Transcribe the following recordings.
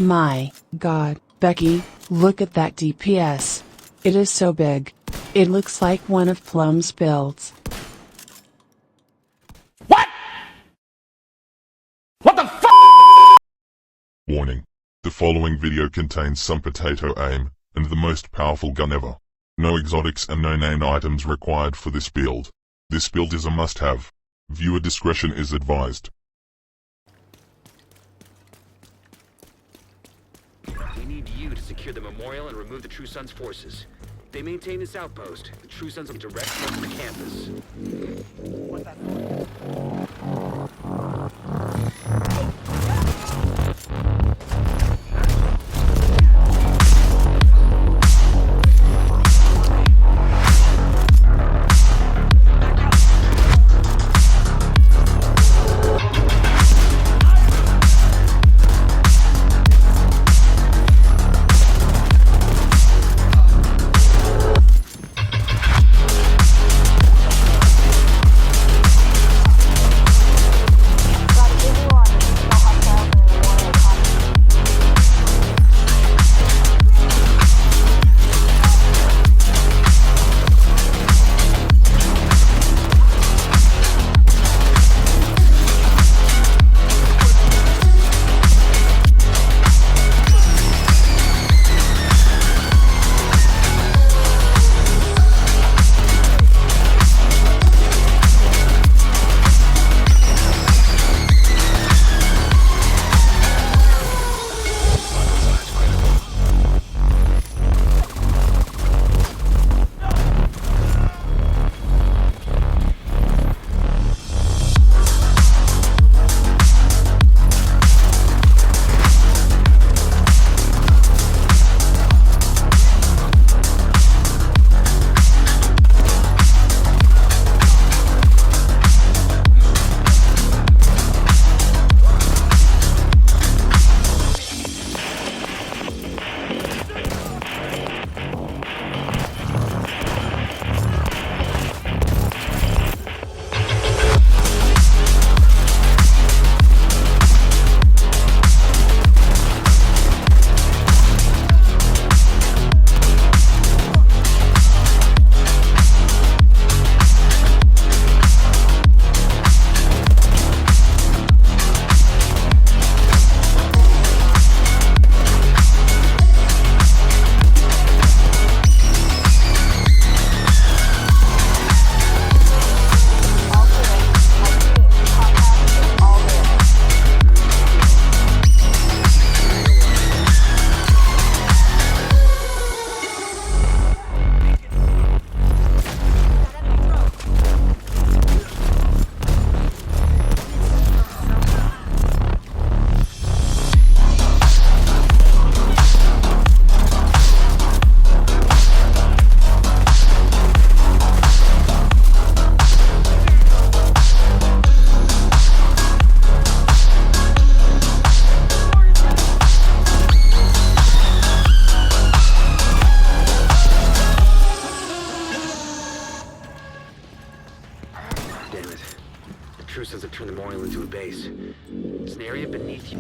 My God, Becky, look at that DPS. It is so big. It looks like one of Plum's builds. What? What the f***? Warning. The following video contains some potato aim, and the most powerful gun ever. No exotics and no named items required for this build. This build is a must-have. Viewer discretion is advised. We need you to secure the memorial and remove the True Sons forces. They maintain this outpost. The True Sons have direct threat to the campus. What's that True Sons have turned the memorial into a base. It's an area beneath you.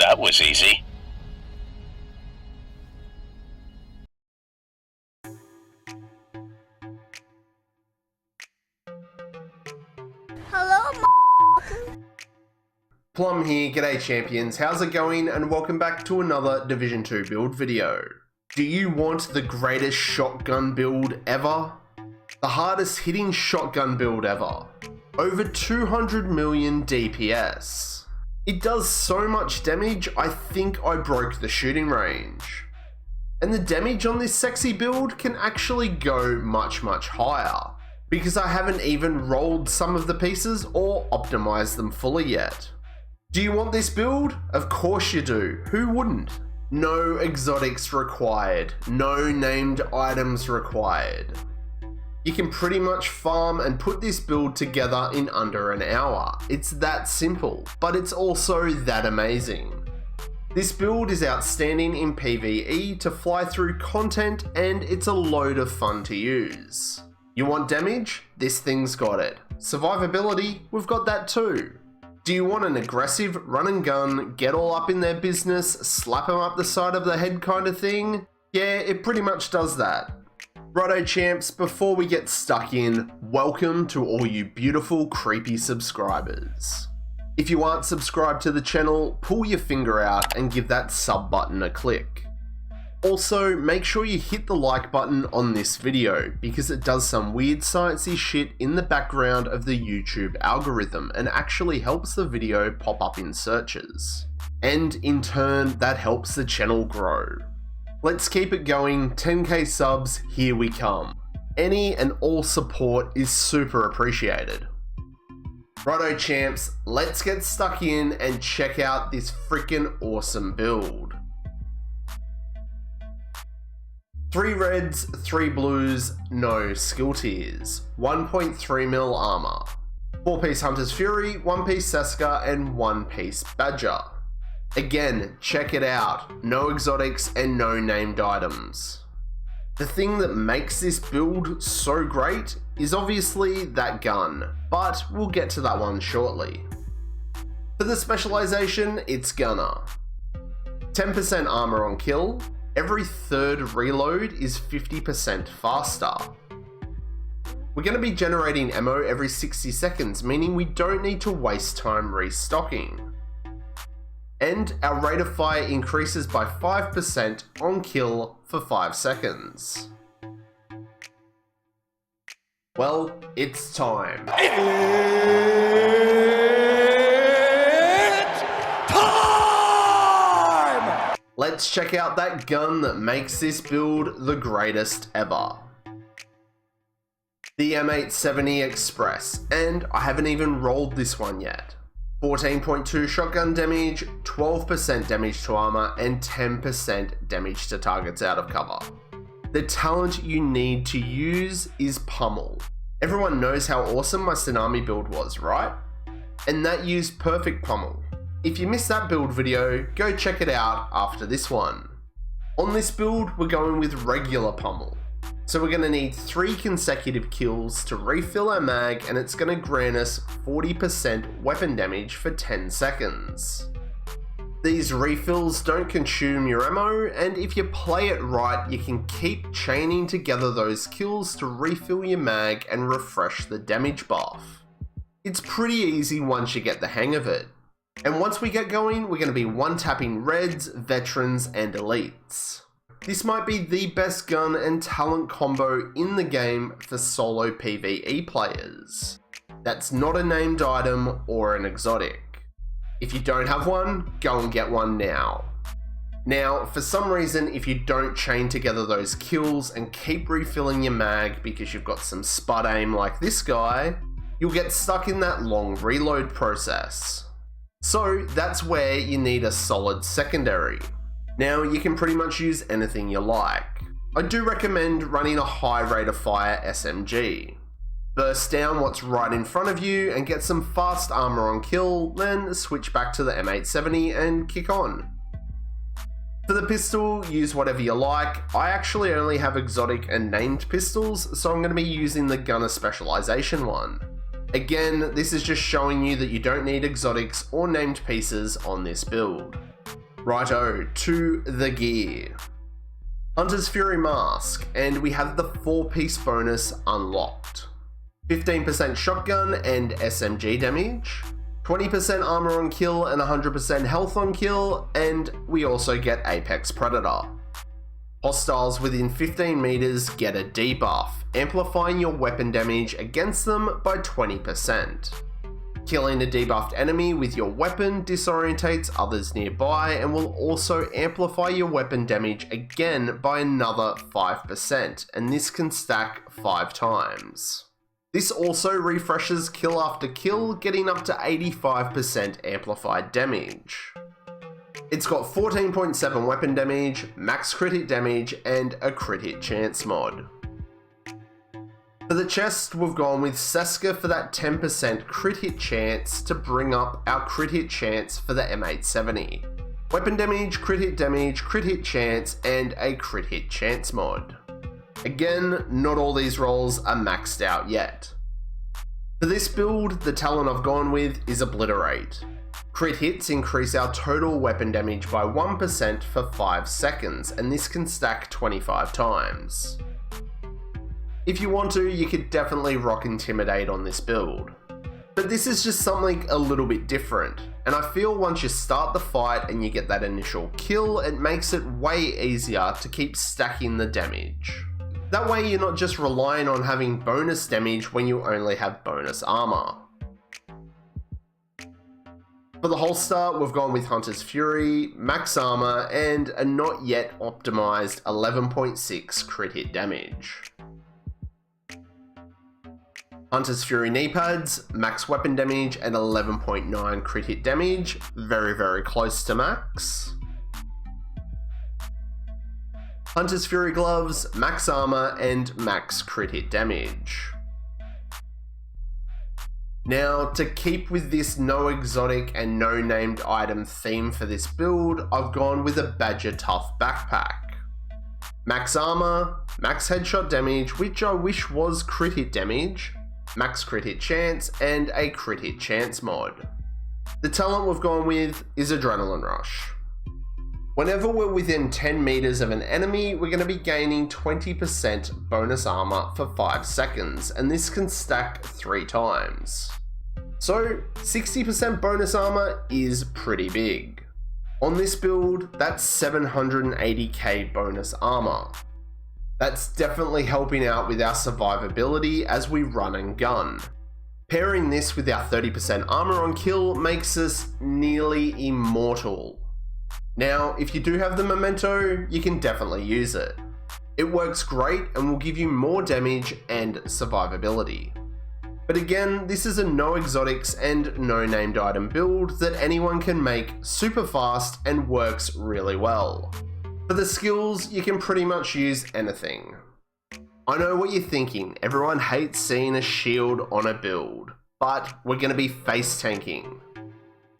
That was easy. Hello, Plum here, g'day champions, how's it going, and welcome back to another Division 2 build video. Do you want the greatest shotgun build ever? The hardest hitting shotgun build ever. Over 200 million DPS. It does so much damage, I think I broke the shooting range. And the damage on this sexy build can actually go much higher, because I haven't even rolled some of the pieces or optimized them fully yet. Do you want this build? Of course you do. Who wouldn't? No exotics required. No named items required. You can pretty much farm and put this build together in under an hour. It's that simple, but it's also that amazing. This build is outstanding in PVE to fly through content, and it's a load of fun to use. You want damage? This thing's got it. Survivability? We've got that too. Do you want an aggressive run and gun, get all up in their business, slap them up the side of the head kind of thing? Yeah, it pretty much does that. Righto champs, before we get stuck in, welcome to all you beautiful creepy subscribers. If you aren't subscribed to the channel, pull your finger out and give that sub button a click. Also, make sure you hit the like button on this video, because it does some weird sciencey shit in the background of the YouTube algorithm and actually helps the video pop up in searches. And in turn, that helps the channel grow. Let's keep it going, 10k subs, here we come. Any and all support is super appreciated. Righto champs, let's get stuck in and check out this freaking awesome build. 3 reds, 3 blues, no skill tiers, 1.3mm armor, 4-piece Hunter's Fury, 1-piece Seska, and 1-piece Badger. Again, check it out, no exotics and no named items. The thing that makes this build so great is obviously that gun, but we'll get to that one shortly. For the specialization, it's Gunner. 10% armor on kill, every third reload is 50% faster. We're going to be generating ammo every 60 seconds, meaning we don't need to waste time restocking. And our rate of fire increases by 5% on kill for 5 seconds. Well, it's time. It's time! Let's check out that gun that makes this build the greatest ever. The M870 Express, and I haven't even rolled this one yet. 14.2 shotgun damage, 12% damage to armor, and 10% damage to targets out of cover. The talent you need to use is Pummel. Everyone knows how awesome my Tsunami build was, right? And that used perfect Pummel. If you missed that build video, go check it out after this one. On this build, we're going with regular Pummel. So we're going to need 3 consecutive kills to refill our mag, and it's going to grant us 40% weapon damage for 10 seconds. These refills don't consume your ammo, and if you play it right, you can keep chaining together those kills to refill your mag and refresh the damage buff. It's pretty easy once you get the hang of it. And once we get going, we're going to be one-tapping reds, veterans, and elites. This might be the best gun and talent combo in the game for solo PvE players. That's not a named item or an exotic. If you don't have one, go and get one now. Now, for some reason, if you don't chain together those kills and keep refilling your mag because you've got some spud aim like this guy, you'll get stuck in that long reload process. So that's where you need a solid secondary. Now, you can pretty much use anything you like. I do recommend running a high rate of fire SMG. Burst down what's right in front of you and get some fast armor on kill, then switch back to the M870 and kick on. For the pistol, use whatever you like. I actually only have exotic and named pistols, so I'm going to be using the Gunner specialization one. Again, this is just showing you that you don't need exotics or named pieces on this build. Righto, to the gear. Hunter's Fury Mask, and we have the 4-piece bonus unlocked. 15% shotgun and SMG damage, 20% armor on kill and 100% health on kill, and we also get Apex Predator. Hostiles within 15 meters get a debuff, amplifying your weapon damage against them by 20%. Killing a debuffed enemy with your weapon disorientates others nearby and will also amplify your weapon damage again by another 5%, and this can stack 5 times. This also refreshes kill after kill, getting up to 85% amplified damage. It's got 14.7 weapon damage, max crit hit damage, and a crit hit chance mod. For the chest, we've gone with Seska for that 10% crit hit chance to bring up our crit hit chance for the M870. Weapon damage, crit hit chance, and a crit hit chance mod. Again, not all these rolls are maxed out yet. For this build, the talent I've gone with is Obliterate. Crit hits increase our total weapon damage by 1% for 5 seconds, and this can stack 25 times. If you want to, you could definitely rock Intimidate on this build. But this is just something a little bit different, and I feel once you start the fight and you get that initial kill, it makes it way easier to keep stacking the damage. That way you're not just relying on having bonus damage when you only have bonus armor. For the holster, we've gone with Hunter's Fury, max armor, and a not yet optimized 11.6 crit hit damage. Hunter's Fury knee pads, max weapon damage and 11.9 crit hit damage, very close to max. Hunter's Fury gloves, max armor and max crit hit damage. Now, to keep with this no exotic and no named item theme for this build, I've gone with a Badger Tough backpack. Max armor, max headshot damage, which I wish was crit hit damage, max crit hit chance, and a crit hit chance mod. The talent we've gone with is Adrenaline Rush. Whenever we're within 10 meters of an enemy, we're going to be gaining 20% bonus armor for 5 seconds, and this can stack 3 times. So 60% bonus armor is pretty big. On this build, that's 780k bonus armor. That's definitely helping out with our survivability as we run and gun. Pairing this with our 30% armor on kill makes us nearly immortal. Now, if you do have the memento, you can definitely use it. It works great and will give you more damage and survivability. But again, this is a no exotics and no named item build that anyone can make super fast and works really well. For the skills, you can pretty much use anything. I know what you're thinking, everyone hates seeing a shield on a build, but we're going to be face tanking.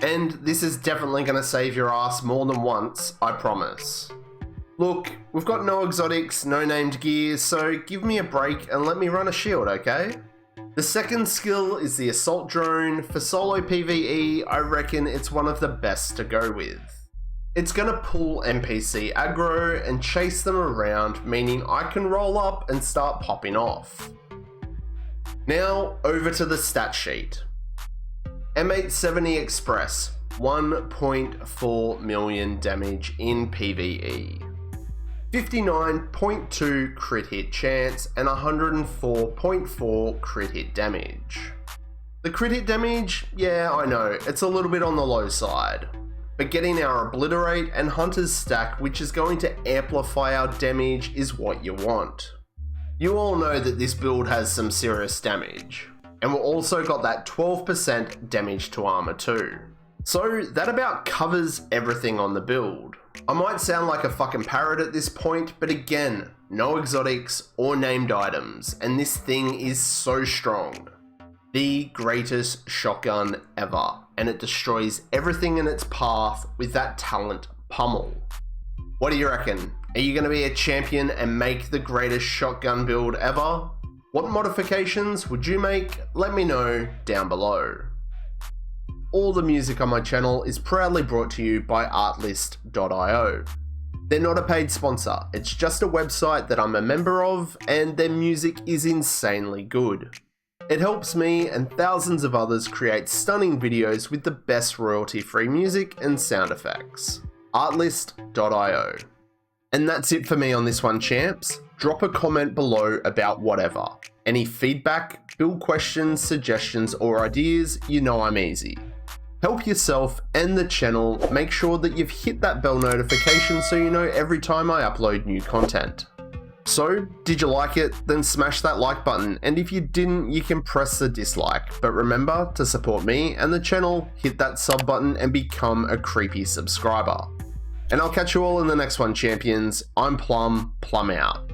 And this is definitely going to save your ass more than once, I promise. Look, we've got no exotics, no named gear, so give me a break and let me run a shield, okay? The second skill is the Assault Drone. For solo PvE, I reckon it's one of the best to go with. It's going to pull NPC aggro and chase them around, meaning I can roll up and start popping off. Now, over to the stat sheet. M870 Express, 1.4 million damage in PvE. 59.2 crit hit chance and 104.4 crit hit damage. The crit hit damage, yeah, I know, it's a little bit on the low side. But getting our Obliterate and Hunter's stack, which is going to amplify our damage, is what you want. You all know that this build has some serious damage. And we've also got that 12% damage to armor too. So that about covers everything on the build. I might sound like a fucking parrot at this point, but again, no exotics or named items, and this thing is so strong. The greatest shotgun ever, and it destroys everything in its path with that talent pummel. What do you reckon? Are you going to be a champion and make the greatest shotgun build ever? What modifications would you make? Let me know down below. all the music on my channel is proudly brought to you by artlist.io. They're not a paid sponsor, it's just a website that I'm a member of, and their music is insanely good. It helps me and thousands of others create stunning videos with the best royalty-free music and sound effects. Artlist.io. And that's it for me on this one, champs. Drop a comment below about whatever. Any feedback, build questions, suggestions, or ideas, you know I'm easy. Help yourself and the channel. Make sure that you've hit that bell notification so you know every time I upload new content. So, did you like it? Then smash that like button, and if you didn't, you can press the dislike. But remember, to support me and the channel, hit that sub button and become a creepy subscriber. And I'll catch you all in the next one, champions. I'm Plum out.